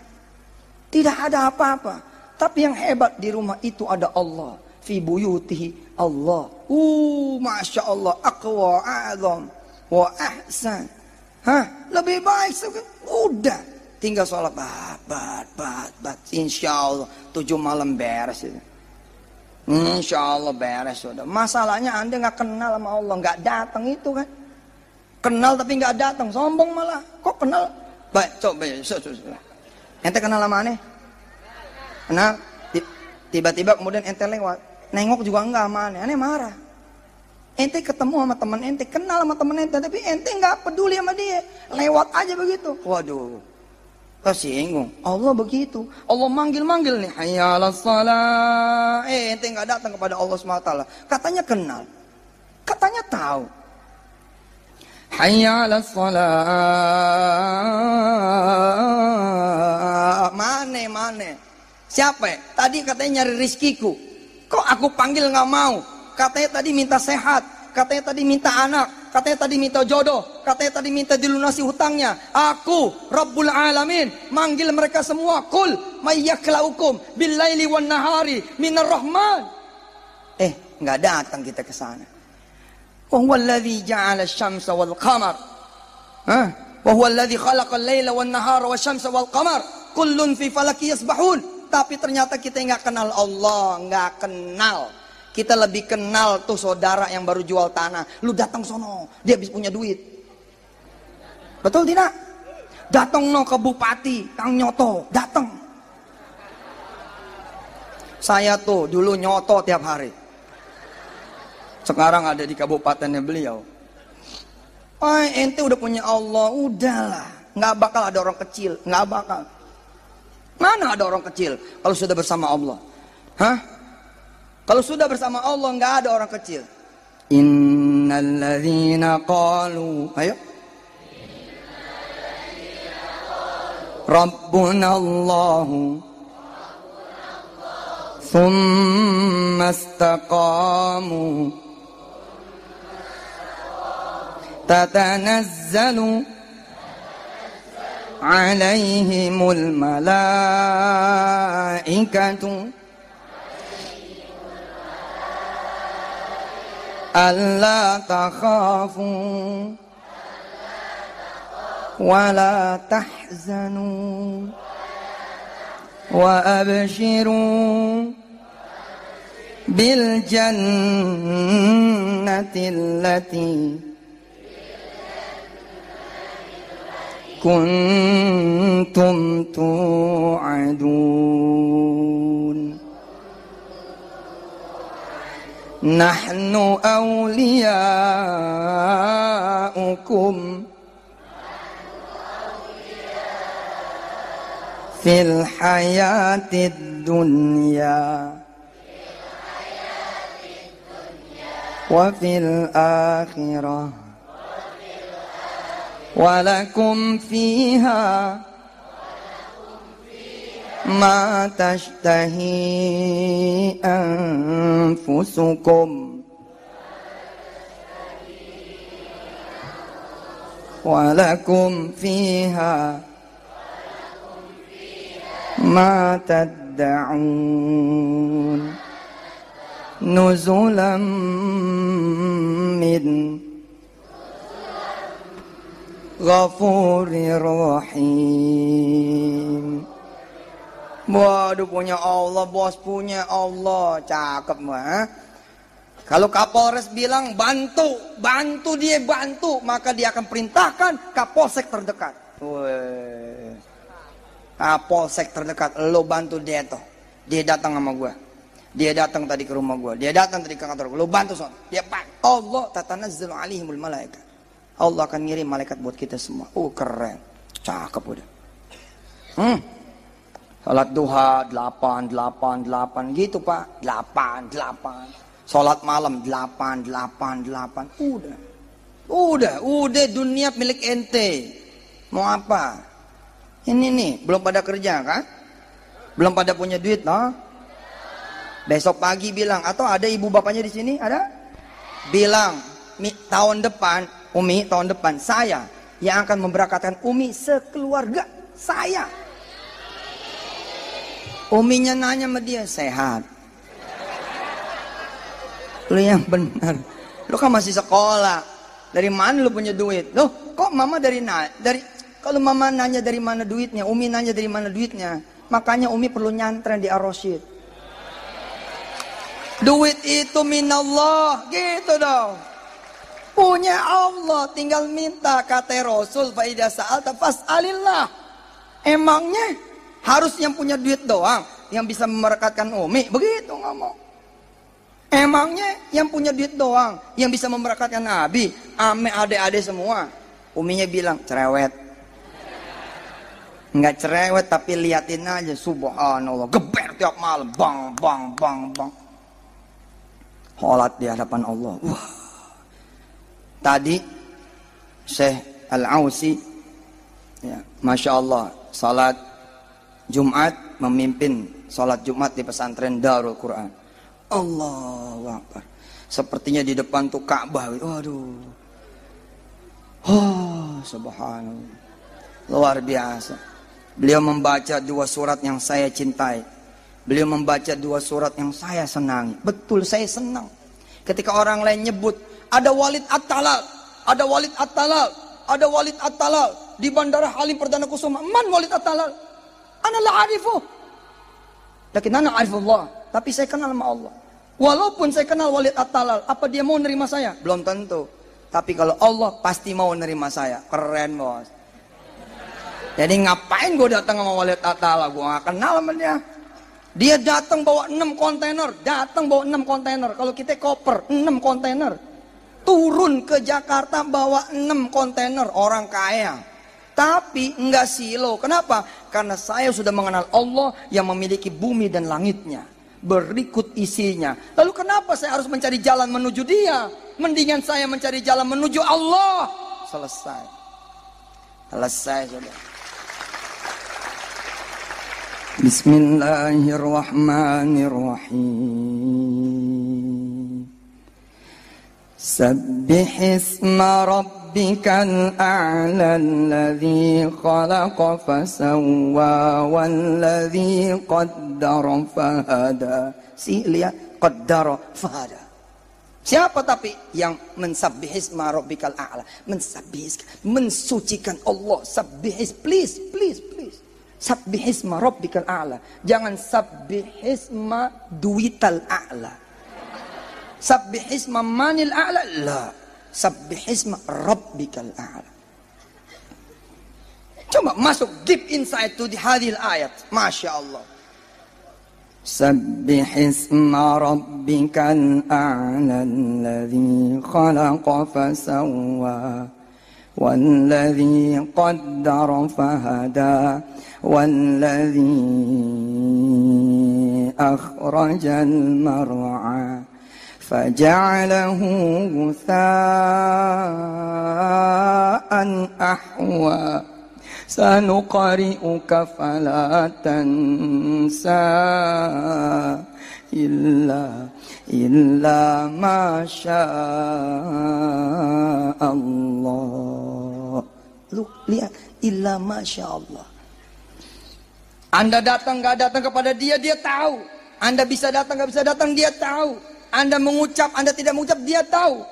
tidak ada apa-apa. Tapi yang hebat di rumah itu ada Allah, fi buyutihi Allah, masya Allah, aqwa a'zam wa ahsan. Lebih baik udah tinggal sholat bat insyaallah 7 malam beres itu. Insyaallah beres sudah. Masalahnya Anda nggak kenal sama Allah, nggak datang itu kan. Kenal tapi nggak datang, sombong malah. Kok kenal? Baik, coba ente kenal sama aneh? Kenal? Tiba-tiba kemudian ente lewat, nengok juga enggak sama aneh, aneh marah. Ente ketemu sama teman ente, kenal sama teman ente, tapi ente nggak peduli sama dia, lewat aja begitu. Waduh, tersinggung. Allah begitu, Allah manggil-manggil nih, hayya 'alas shalah. Ente nggak datang kepada Allah SWT. Katanya kenal, katanya tahu. Hayya 'alas shalah. Mana? Siapa ya? Tadi katanya nyari rizkiku, kok aku panggil nggak mau? Katanya tadi minta sehat, katanya tadi minta anak, katanya tadi minta jodoh, katanya tadi minta dilunasi hutangnya. Aku Rabbul Alamin manggil mereka semua. Kul mayyaklaukum billaili wan nahari minar rahman. Nggak datang kita ke sana. Huwallazi ja'ala asy-syamsa wal qamar Wa huwa alladzi khalaqal laila wan nahara wasyamsa wal qamar kullun fi falaki yasbahun. Tapi ternyata kita nggak kenal Allah, nggak kenal. Kita lebih kenal tuh saudara yang baru jual tanah. Lu datang sono, dia habis punya duit. Betul tidak? Datang no ke bupati, Kang Nyoto, datang. Saya tuh dulu nyoto tiap hari. Sekarang ada di kabupatennya beliau. Oh, ente udah punya Allah, udahlah. Nggak bakal ada orang kecil, nggak bakal. Mana ada orang kecil kalau sudah bersama Allah? Hah? Kalau sudah bersama Allah nggak ada orang kecil. Innalladzina qalu, ayo. Rabbunallahu thumma istaqamu tatanazzalu alaihimul malaikatu alla takhafu wala tahzanu wa abshiru bil jannati allati kuntum tu'adun. Nahnu awliya'ukum fil hayatid dunya wa fil akhirah walakum fiha ma tashtahi anfusukum walakum fiha ma tad'un nuzulam min Ghafurir Rahim. Waduh, punya Allah, bos punya Allah, cakep mah. Kalau Kapolres bilang bantu, bantu dia bantu, maka dia akan perintahkan Kapolsek terdekat. Wih. Kapolsek terdekat, lo bantu dia tuh. Dia datang sama gua. Dia datang tadi ke rumah gua. Dia datang tadi ke kantor gua. Lo bantu son. Dia pak. Allah tatanazzalu alaihimul malaikat. Allah akan ngirim malaikat buat kita semua. Keren. Cakep udah. Salat duha 8 gitu Pak. 8. Salat malam 8. Udah dunia milik ente. Mau apa? Ini nih, belum pada kerja kan? Belum pada punya duit, no? Besok pagi bilang, atau ada ibu bapaknya di sini? Ada? Bilang, tahun depan, Umi, tahun depan saya yang akan memberangkatkan Umi sekeluarga. Saya. Uminya nanya sama dia, sehat? Lu yang benar. Lu kan masih sekolah. Dari mana lu punya duit? Loh, kok mama kalau mama nanya dari mana duitnya, Umi nanya dari mana duitnya, makanya Umi perlu nyantren di Ar-Rasyid. Duit itu minallah, gitu dong. Punya Allah, tinggal minta. Kata Rasul, fa idza sa'alta fas'alillah. Emangnya harus yang punya duit doang yang bisa memerekatkan Umi? Begitu ngomong. Emangnya yang punya duit doang yang bisa memerekatkan Nabi? Ame adik-adik semua. Uminya bilang, cerewet. Enggak cerewet tapi liatin aja, subhanallah, geber tiap malam, bang. Sholat di hadapan Allah. Wah. Tadi Syekh Al-Ausi, ya, Masya Allah, salat Jumat, memimpin salat Jumat di pesantren Darul Quran. Allahu Akbar. Sepertinya di depan tuh Ka'bah. Waduh. Subhanallah. Luar biasa. Beliau membaca 2 surat yang saya cintai. Beliau membaca 2 surat yang saya senangi. Betul, saya senang. Ketika orang lain nyebut, ada Walid At-Talal, ada Walid At-Talal, ada Walid At-Talal di Bandara Halim Perdana Kusuma. Man Walid At-Talal? Ana la arifuh. Lakin ana arifullah. Tapi saya kenal sama Allah. Walaupun saya kenal Walid At-Talal, apa dia mau nerima saya? Belum tentu. Tapi kalau Allah pasti mau nerima saya. Keren, bos. Jadi ngapain gue datang sama Walid At-Talal? Gue gak kenal sama dia. Dia datang bawa 6 kontainer. Datang bawa 6 kontainer. Kalau kita koper 6 kontainer. Turun ke Jakarta bawa 6 kontainer. Orang kaya. Tapi enggak silo. Kenapa? Karena saya sudah mengenal Allah yang memiliki bumi dan langitnya. Berikut isinya. Lalu kenapa saya harus mencari jalan menuju dia? Mendingan saya mencari jalan menuju Allah. Selesai. Selesai sudah. Bismillahirrahmanirrahim. Sabbih isma rabbikal a'la alladhi khalaqa fasawwa walladhi qaddara fahada. Lihat, qaddara fahada. Siapa tapi yang mensabbih isma rabbikal a'la? Mensucikan Allah. Sabbih, please. Sabbih isma rabbikal a'la. Jangan sabbih isma duital a'la. Sabbih isma manil a'la. La. Sabbih isma rabbikal a'la. Coba masuk deep inside to hadhil ayat. Masya Allah. Sabbih isma rabbikal a'la alladhi khalaqa fasawwa walladhi qaddara fahada والذي أخرج المرعى فجعله غثاء أحوى سنقرئك فلا تنسى إلا ما شاء الله. Lu lihat, illa masya Allah. Anda datang gak datang kepada dia, dia tahu. Anda bisa datang gak bisa datang, dia tahu. Anda mengucap, Anda tidak mengucap, dia tahu.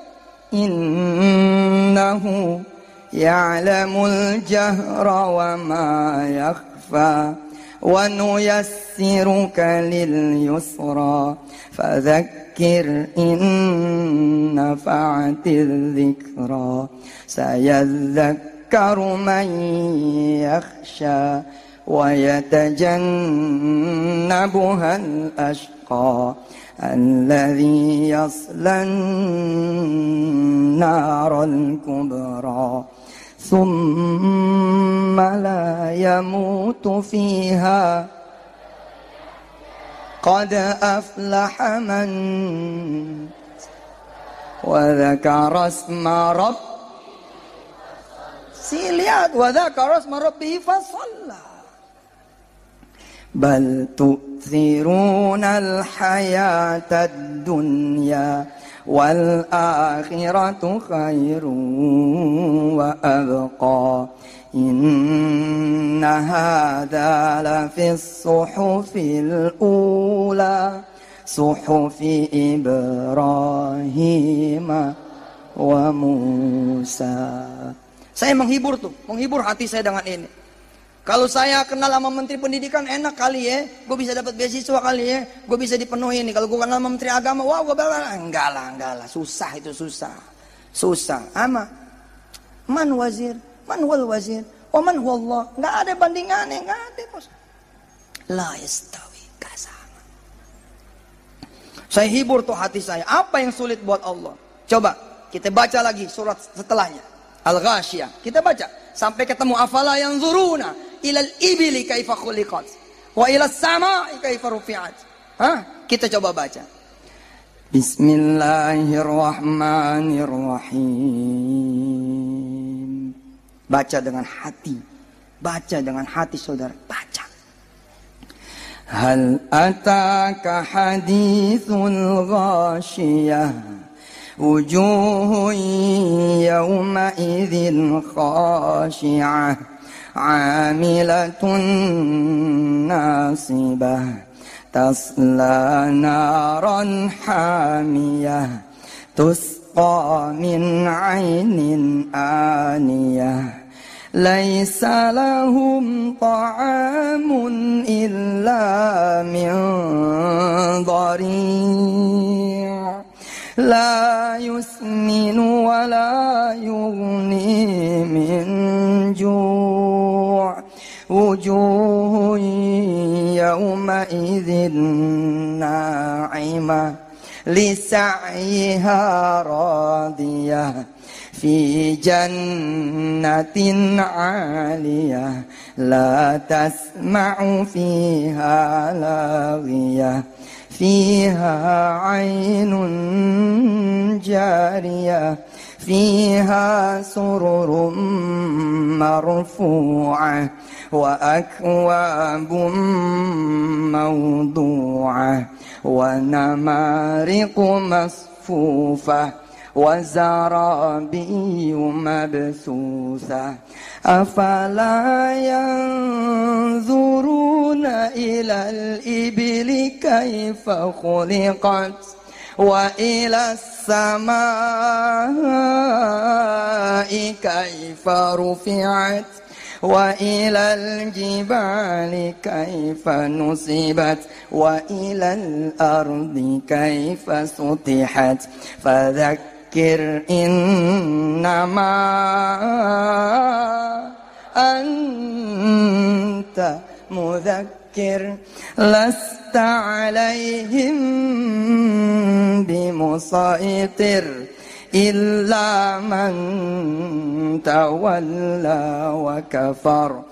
Innahu ya'lamul jahra wa ma yakhfa wa nuyassiruka lil yusra fadhakkir in nafa'atil dhikra sayadhakkaru man yakhsha ويتجنبها الأشقى الذي يصلى النار الكبرى ثم لا يموت فيها قد أفلح من وذكر اسم ربه. Lihat, وذكر اسم ربه فصلى. بل تؤثرون الحياة الدنيا والآخرة خير وأبقى إن هذا لفي الصحف الأولى صحف إبراهيم وموسى. Saya menghibur hati saya dengan ini. Kalau saya kenal sama menteri pendidikan enak kali ya, gue bisa dapat beasiswa kali ya, gue bisa dipenuhi nih. Kalau gue kenal sama menteri agama, wah gue bakal enggak lah, susah. Ama man wazir, man wal wazir, wa man huwallah, enggak ada bandingannya, enggak ada bos. La yastawi, enggak sama. Saya hibur tuh hati saya. Apa yang sulit buat Allah? Coba kita baca lagi surat setelahnya, Al-Ghasyiyah. Kita baca sampai ketemu afala yanzuruna ilal ibili kaifa khuliqat wa ilas sama'i kaifa rufi'at. Kita coba baca. Bismillahirrahmanirrahim. Baca dengan hati saudara, baca. Hal ataka hadithul ghasyiyah wujuhun yawma idzin khashi'ah 'amilatun nasibah tasla naran hamiyah يسقى من عين آنية ليس لهم طعام إلا من ضريع لا يسمن ولا يغني من جوع وجوه يومئذ ناعمة لسعيها راضية في جنة عالية لا تسمع فيها لاغية فيها عين جارية فيها سرر مرفوعة وأكواب موضوعة ونمارق مصفوفة وزرابي مبثوثة أفلا ينظرون إلى الإبل كيف خلقت وإلى السماء كيف رفعت وإلى الجبال كيف نصبت وإلى الأرض كيف سطحت فذكر إنما أنت مذكر لست عليهم بمسيطر إلا من تولى وكفر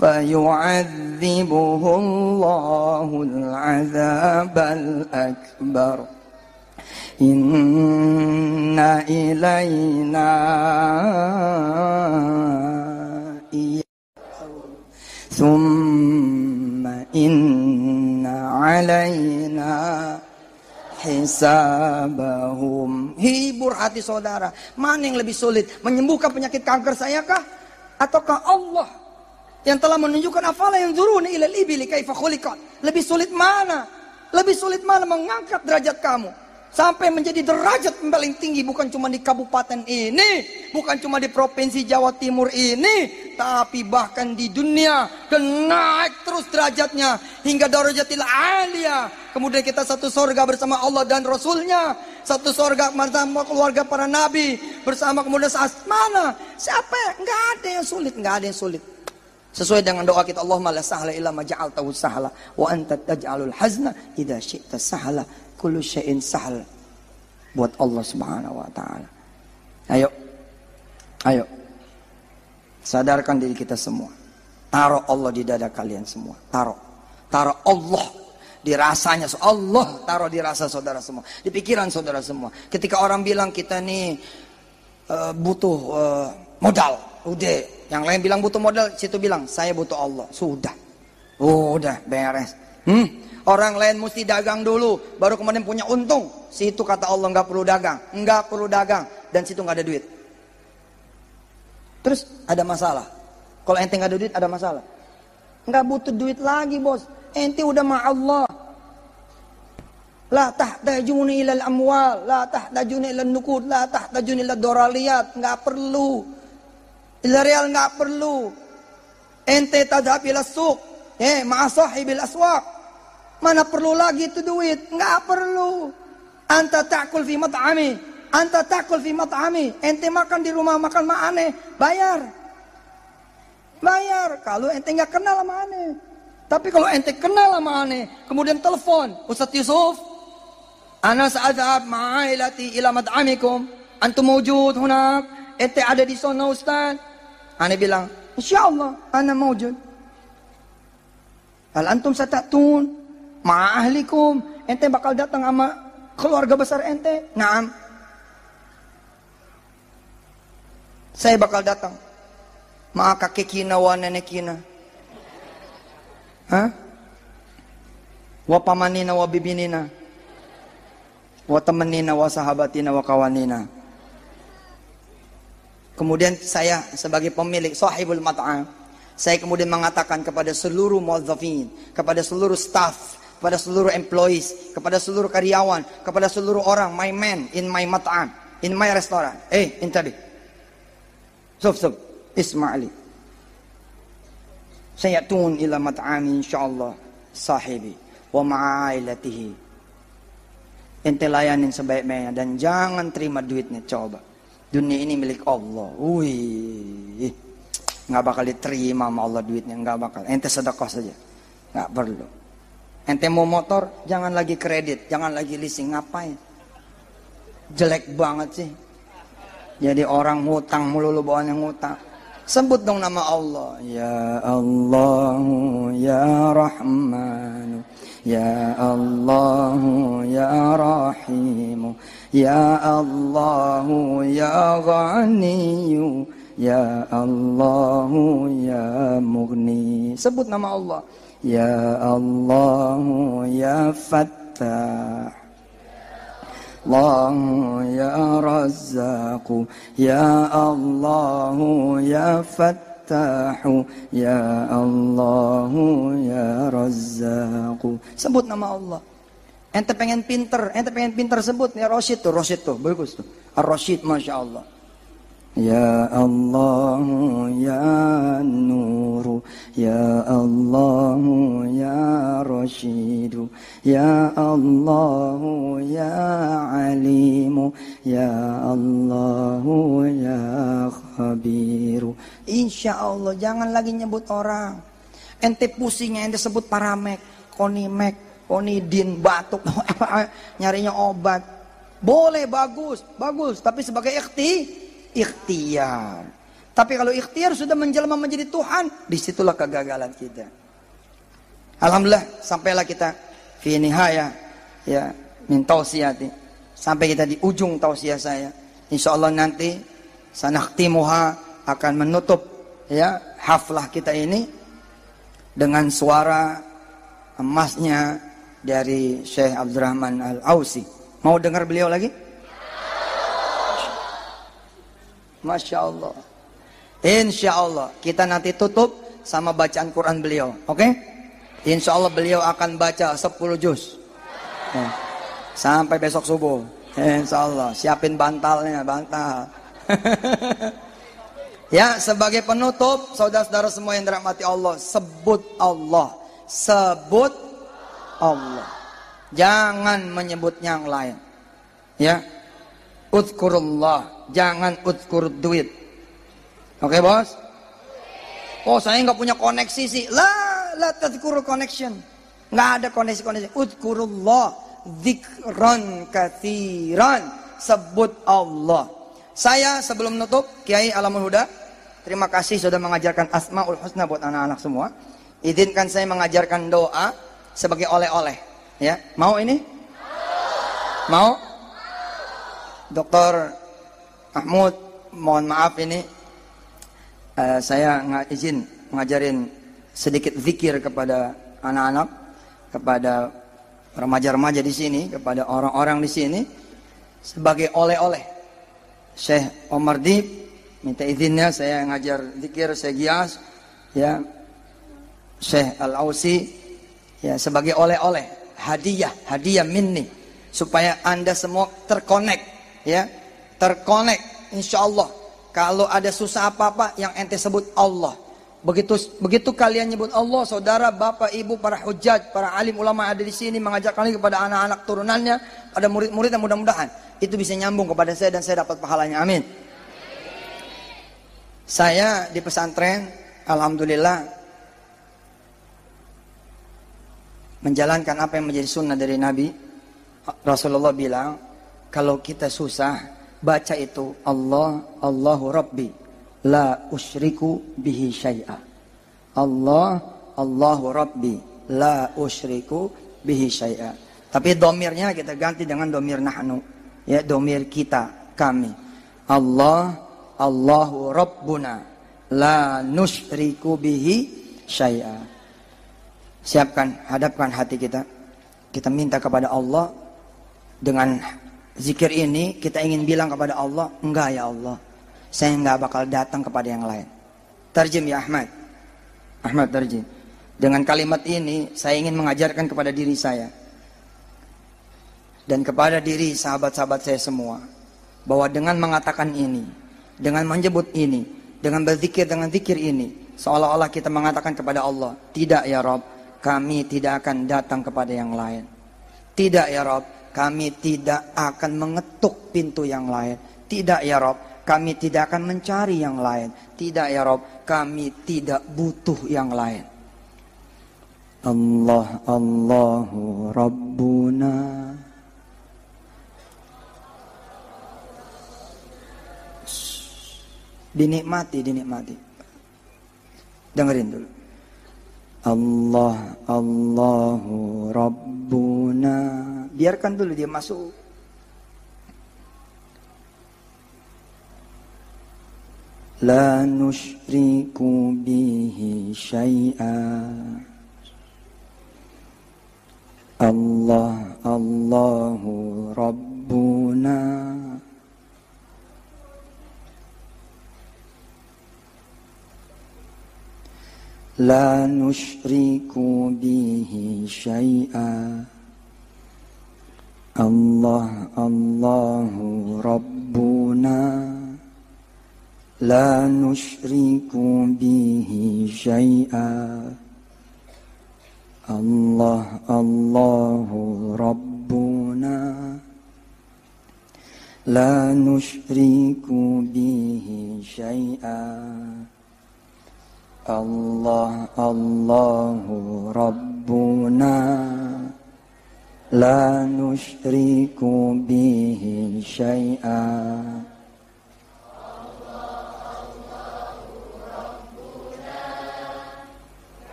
فيعذبه الله العذاب الأكبر إن إلينا ثم إن علينا hisabahum. Hibur hati saudara. Mana yang lebih sulit? Menyembuhkan penyakit kanker saya kah? Ataukah Allah yang telah menunjukkan afala yang zuruni ilal ibili kaifa khuliqat? Lebih sulit mana? Lebih sulit mana mengangkat derajat kamu sampai menjadi derajat yang paling tinggi, bukan cuma di kabupaten ini, bukan cuma di provinsi Jawa Timur ini, tapi bahkan di dunia, dan naik terus derajatnya hingga darajatil aliyah. Kemudian kita satu surga bersama Allah dan Rasulnya, satu surga bersama keluarga para nabi, bersama kemudian saat mana? Siapa? Enggak ada yang sulit, enggak ada yang sulit. Sesuai dengan doa kita, Allahumma la sahla illa ma ja'altahu sahla wa anta taj'alul hazna idza syi'ta sahla. Kullu syai'in sahl buat Allah Subhanahu wa taala. Ayo. Ayo. Sadarkan diri kita semua. Taruh Allah di dada kalian semua. Taruh. Taruh Allah di rasanya. Allah taruh di rasa saudara semua, di pikiran saudara semua. Ketika orang bilang kita nih butuh modal, udah. Yang lain bilang butuh modal, situ bilang saya butuh Allah. Sudah. Udah beres. Orang lain mesti dagang dulu, baru kemudian punya untung. Situ kata Allah nggak perlu dagang, nggak perlu dagang, dan situ nggak ada duit. Terus ada masalah. Kalau ente nggak ada duit, ada masalah. Nggak butuh duit lagi bos. Ente udah ma Allah. La tahtajuni ilal amwal, la tahtajuni ilal nukud, la tahtajuni ilal doraliyat. Nggak perlu. Ila real nggak perlu. Ente tadhab ila suq, ma'a sahibil aswaq. Mana perlu lagi itu duit? Nggak perlu. Anta ta'kul fi mat'ami, anta ta'kul fi mat'ami. Ente makan di rumah makan ma aneh, bayar. Bayar. Kalau ente nggak kenal sama aneh. Tapi kalau ente kenal sama aneh, kemudian telepon, Ustaz Yusuf, ana sa'adhab ma'ailati ila mat'amikum, antum mawjud hunak. Ente ada di sana Ustaz. Aneh bilang, insyaallah ana mawjud. Hal antum satatun ma'ahlikum, ente bakal datang sama keluarga besar ente. Naam, saya bakal datang ma kakek kina wa nenek kina, wa pamanina wa bibinina wa temenina wa sahabatina wa kawanina. Kemudian saya sebagai pemilik sahibul mat'am, saya kemudian mengatakan kepada seluruh muazzafin, kepada seluruh staff, kepada seluruh employees, kepada seluruh karyawan, kepada seluruh orang, my man in my mat'am, in my restaurant. Intabi. Suf, Ismaili. Sayatun ila mat'ami insyaallah sahibi wa ma'ailatihi. Ente layanin sebaik-baiknya dan jangan terima duitnya, coba. Dunia ini milik Allah. Wih, nggak bakal diterima sama Allah duitnya, nggak bakal. Ente sedekah saja, nggak perlu. Ente mau motor, jangan lagi kredit, jangan lagi leasing, ngapain? Jelek banget sih. Jadi orang ngutang melulu bawaannya ngutang. Sebut dong nama Allah. Ya Allahu ya Rahmanu, ya Allahu ya Rahimu, ya Allahu ya Ghaniyu, ya Allahu ya Mughni. Sebut nama Allah. Ya Allahu ya Fattah, Allahu ya Razzaqu, ya Allahu ya Fattahu, ya Allahu ya Razzaqu. Sebut nama Allah. Ente pengen pinter sebut ya Rosyid tuh, bagus tuh. Ar-Rosyid, Masya Allah. Ya Allahu ya Nuru, ya Allahu ya Rashidu, ya Allahu ya Alimu, ya Allahu ya Khabiru. Insya Allah jangan lagi nyebut orang. Ente pusingnya ente sebut Paramek, Konimek, Konidin, batuk, nyarinya obat. Boleh, bagus, tapi sebagai ikhtiar. Tapi kalau ikhtiar sudah menjelma menjadi Tuhan, disitulah kegagalan kita. Alhamdulillah sampailah kita fi nihaya ya min tausiyati. Sampai kita di ujung tausiah saya. Insyaallah nanti sanakhtimuha akan menutup ya haflah kita ini dengan suara emasnya dari Syekh Abdurrahman Al-Ausi. Mau dengar beliau lagi? Masya Allah. Insya Allah kita nanti tutup sama bacaan Quran beliau. Oke? Insya Allah beliau akan baca 10 juz sampai besok subuh. Insya Allah. Siapin bantalnya, bantal. Ya, sebagai penutup, saudara-saudara semua yang dirahmati Allah, sebut Allah. Sebut Allah. Jangan menyebut yang lain. Ya. Udhkurullah, jangan udhkur duit. Oke, bos? Oh, saya nggak punya koneksi sih. La tadhkuru connection. Nggak ada koneksi. Udhkurullah, dzikran katsiran. Sebut Allah. Saya sebelum nutup, Kiai Alamul Huda, terima kasih sudah mengajarkan Asmaul Husna buat anak-anak semua. Izinkan saya mengajarkan doa sebagai oleh-oleh. Ya, mau ini? Mau? Dr. Mahmud, mohon maaf ini saya izin ngajarin sedikit zikir kepada anak-anak, kepada remaja-remaja di sini, kepada orang-orang di sini sebagai oleh-oleh. Syekh Omar Dib minta izinnya saya ngajar zikir, saya gias ya. Syekh Al-Ausi ya sebagai oleh-oleh, hadiah minni supaya Anda semua terkonek. Ya, terkonek insyaallah. Kalau ada susah apa-apa yang ente sebut Allah. Begitu kalian nyebut Allah, saudara, bapak, ibu, para hujjaj, para alim ulama ada di sini mengajak kalian kepada anak-anak turunannya, pada murid-murid yang mudah-mudahan itu bisa nyambung kepada saya dan saya dapat pahalanya. Amin. Saya di pesantren alhamdulillah menjalankan apa yang menjadi sunnah dari Nabi. Rasulullah bilang, kalau kita susah, baca itu Allahu Rabbi la usyriku bihi syai'a. Allahu Rabbi la usyriku bihi syai'a. Tapi domirnya kita ganti dengan domir nahnu. Ya, domir kita, kami. Allahu Rabbuna la nusyriku bihi syai'a. Siapkan, hadapkan hati kita. Kita minta kepada Allah dengan zikir ini, kita ingin bilang kepada Allah, enggak ya Allah, saya enggak bakal datang kepada yang lain. Tarjim ya Ahmad tarjim. Dengan kalimat ini saya ingin mengajarkan kepada diri saya dan kepada diri sahabat-sahabat saya semua, bahwa dengan mengatakan ini, dengan menyebut ini, dengan berzikir dengan zikir ini, seolah-olah kita mengatakan kepada Allah, tidak ya Rob, kami tidak akan datang kepada yang lain. Tidak ya Rob, kami tidak akan mengetuk pintu yang lain. Tidak ya Rob, kami tidak akan mencari yang lain. Tidak ya Rob, kami tidak butuh yang lain. Allah, Allahu Rabbuna. Dinikmati. Dengerin dulu. Allah, Allahu Rabbuna. Biarkan dulu dia masuk. La nusyriku bihi syai'a. Allah, Allahu Rabbuna. La nusyriku bihi syai'a. Allah, Allahu Rabbuna. La nusyriku bihi syai'a. Allah, Allahu Rabbuna. La nusyriku bihi syai'a. Allah, Allahu Rabbuna. La nusyriku bihi syai'a.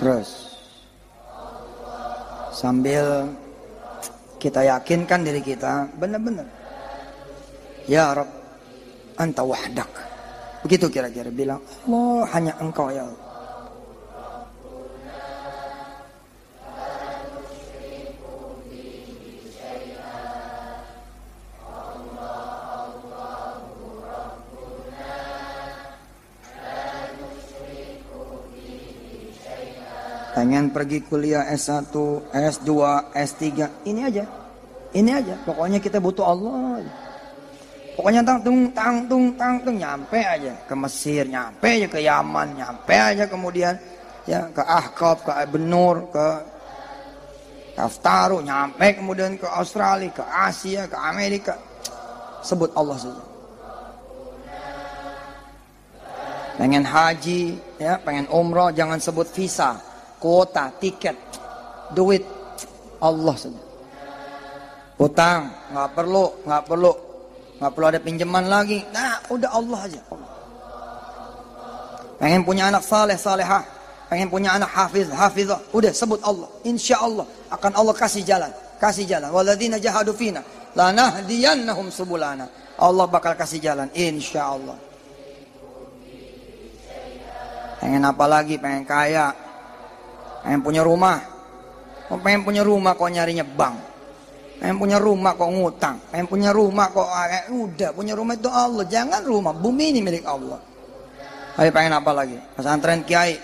Terus sambil kita yakinkan diri kita benar-benar, ya Rabb, Anta wahdak. Begitu kira-kira bilang, Allah, hanya Engkau ya Allah. Pengen pergi kuliah S1, S2, S3, ini aja. Pokoknya kita butuh Allah. Pokoknya tang, nyampe aja ke Mesir, nyampe aja ke Yaman, nyampe aja kemudian ya ke Ahqaf, ke Benur, ke Kaftaru, nyampe kemudian ke Australia, ke Asia, ke Amerika. Sebut Allah saja. Pengen haji, ya, pengen umroh, jangan sebut visa, kuota, tiket, duit, Allah saja. Utang nggak perlu ada pinjaman lagi. Nah, udah Allah aja. Pengen punya anak saleh, salehah, pengen punya anak hafizah, udah sebut Allah. Insya Allah akan Allah kasih jalan. Walladzina jahadu fina lanahdiyannahum subulana. Allah bakal kasih jalan, insya Allah. Pengen apa lagi? Pengen kaya, pengen punya rumah. Pengen punya rumah kok nyarinya bank. Pengen punya rumah kok ngutang. Pengen punya rumah kok udah punya rumah itu Allah. Jangan rumah, bumi ini milik Allah. Tapi pengen apa lagi? Pesantren kiai.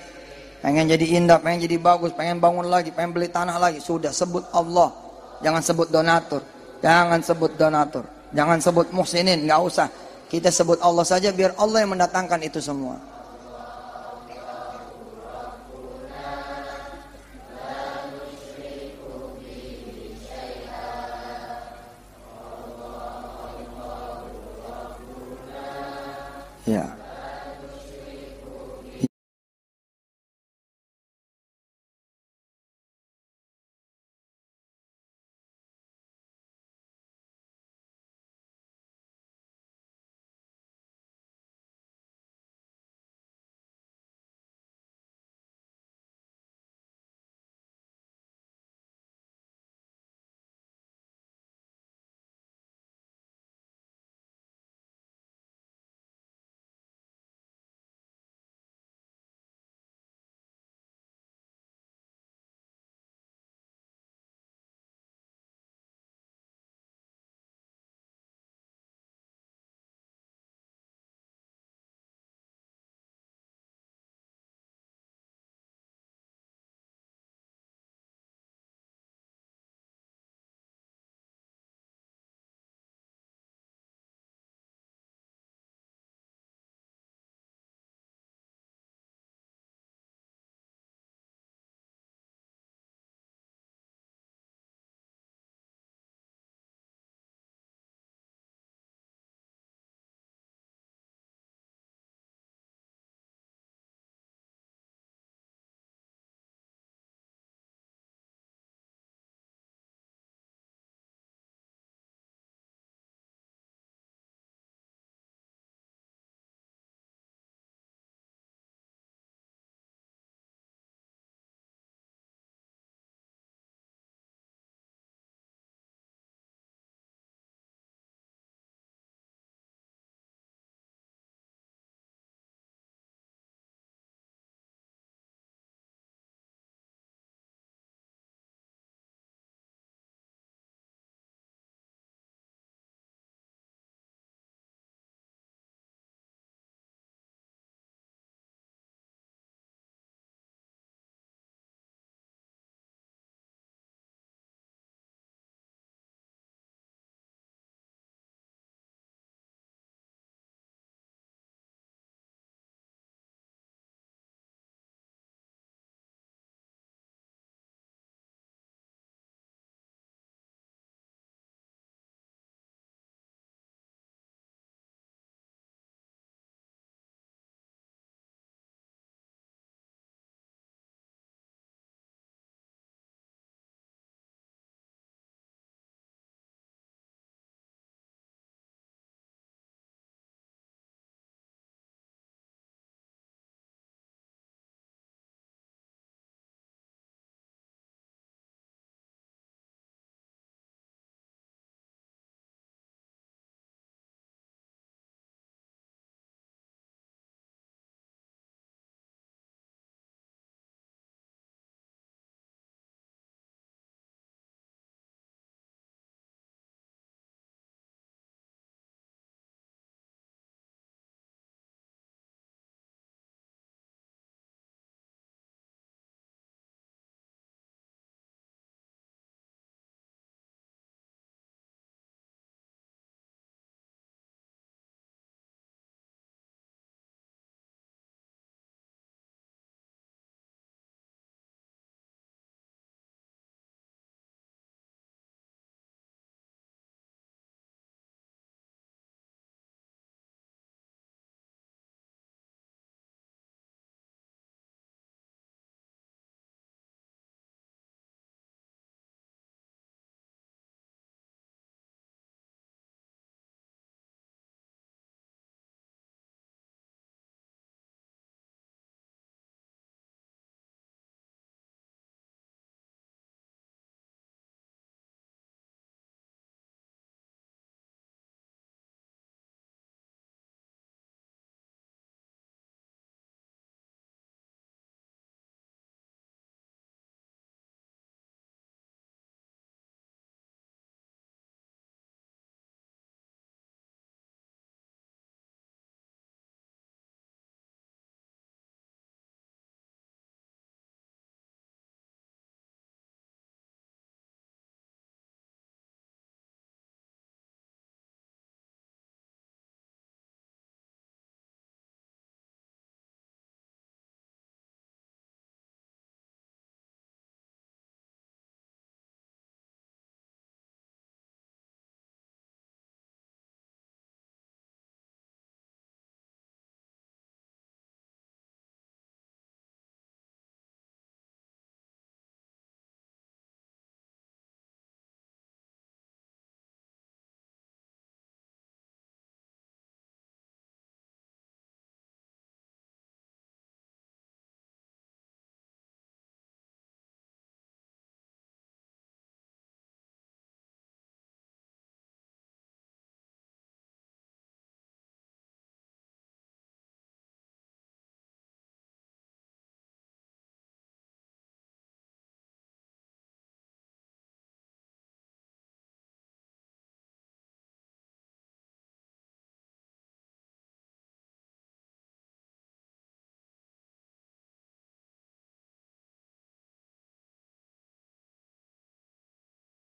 Pengen jadi indah, pengen jadi bagus, pengen bangun lagi, pengen beli tanah lagi. Sudah sebut Allah. Jangan sebut donatur. Jangan sebut muhsinin, nggak usah. Kita sebut Allah saja biar Allah yang mendatangkan itu semua. Ya.